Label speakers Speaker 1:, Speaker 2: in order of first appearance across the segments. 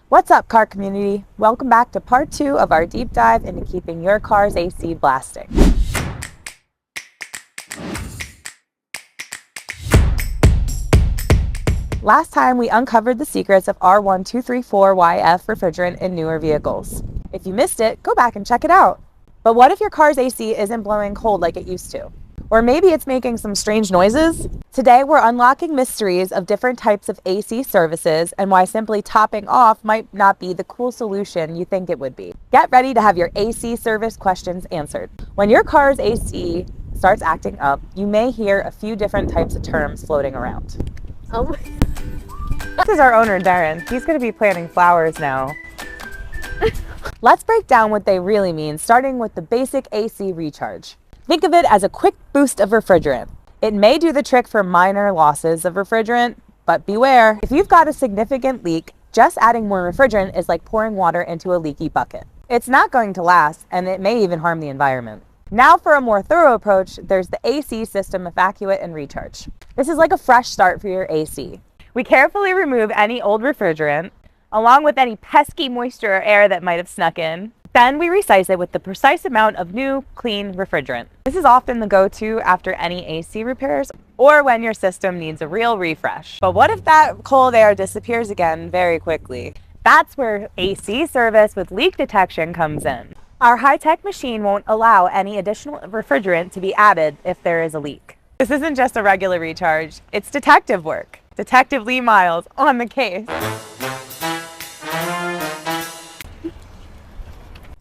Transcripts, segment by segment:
Speaker 1: What's up, car community? Welcome back to part 2 of our deep dive into keeping your car's AC blasting. Last time we uncovered the secrets of R1234YF refrigerant in newer vehicles. If you missed it, go back and check it out. But what if your car's AC isn't blowing cold like it used to? Or maybe it's making some strange noises? Today we're unlocking mysteries of different types of AC services and why simply topping off might not be the cool solution you think it would be. Get ready to have your AC service questions answered. When your car's AC starts acting up, you may hear a few different types of terms floating around.
Speaker 2: Oh my.
Speaker 1: This is our owner, Darren. He's going to be planting flowers now. Let's break down what they really mean, starting with the basic AC recharge. Think of it as a quick boost of refrigerant. It may do the trick for minor losses of refrigerant, but beware. If you've got a significant leak, just adding more refrigerant is like pouring water into a leaky bucket. It's not going to last, and it may even harm the environment. Now for a more thorough approach, there's the AC system evacuate and recharge. This is like a fresh start for your AC. We carefully remove any old refrigerant, along with any pesky moisture or air that might have snuck in. Then we resize it with the precise amount of new, clean refrigerant. This is often the go-to after any AC repairs or when your system needs a real refresh. But what if that cold air disappears again very quickly? That's where AC service with leak detection comes in. Our high-tech machine won't allow any additional refrigerant to be added if there is a leak. This isn't just a regular recharge, it's detective work. Detective Lee Myles on the case.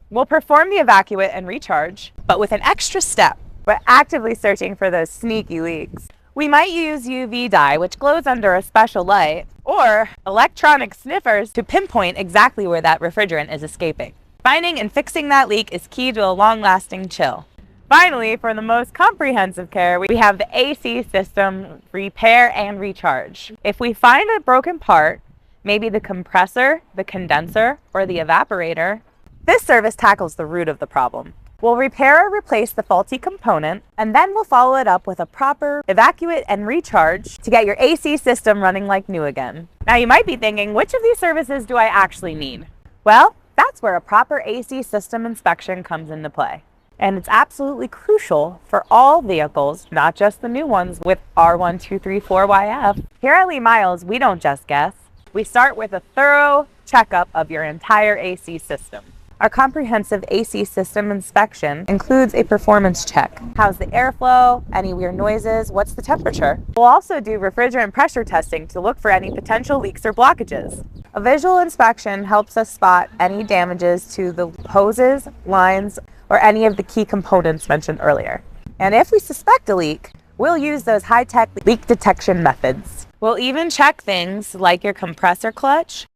Speaker 1: We'll perform the evacuate and recharge, but with an extra step. We're actively searching for those sneaky leaks. We might use UV dye, which glows under a special light, or electronic sniffers to pinpoint exactly where that refrigerant is escaping. Finding and fixing that leak is key to a long-lasting chill. Finally, for the most comprehensive care, we have the AC system repair and recharge. If we find a broken part, maybe the compressor, the condenser, or the evaporator, this service tackles the root of the problem. We'll repair or replace the faulty component, and then we'll follow it up with a proper evacuate and recharge to get your AC system running like new again. Now you might be thinking, which of these services do I actually need? Well, that's where a proper AC system inspection comes into play. And it's absolutely crucial for all vehicles, not just the new ones with R1234YF. Here at Lee Myles, we don't just guess. We start with a thorough checkup of your entire AC system. Our comprehensive AC system inspection includes a performance check. How's the airflow? Any weird noises? What's the temperature? We'll also do refrigerant pressure testing to look for any potential leaks or blockages. A visual inspection helps us spot any damages to the hoses, lines, or any of the key components mentioned earlier. And if we suspect a leak, we'll use those high-tech leak detection methods. We'll even check things like your compressor clutch,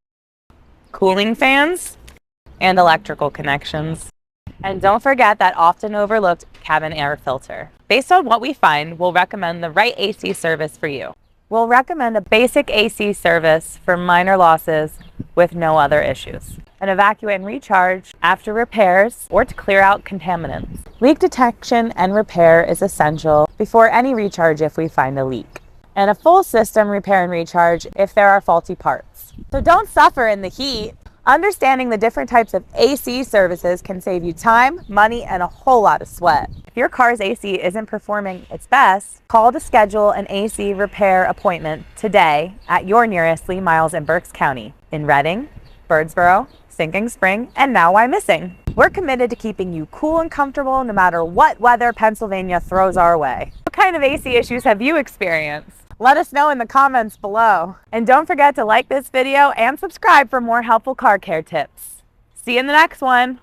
Speaker 1: cooling fans, and electrical connections. And don't forget that often overlooked cabin air filter. Based on what we find, we'll recommend the right AC service for you. We'll recommend a basic AC service for minor losses with no other issues. An evacuate and recharge after repairs or to clear out contaminants. Leak detection and repair is essential before any recharge if we find a leak. And a full system repair and recharge if there are faulty parts. So don't suffer in the heat. Understanding the different types of AC services can save you time, money, and a whole lot of sweat. If your car's AC isn't performing its best, call to schedule an AC repair appointment today at your nearest Lee Myles in Berks County, in Redding, Birdsboro, Sinking Spring, and now Wyomissing. We're committed to keeping you cool and comfortable no matter what weather Pennsylvania throws our way. What kind of AC issues have you experienced? Let us know in the comments below. And don't forget to like this video and subscribe for more helpful car care tips. See you in the next one.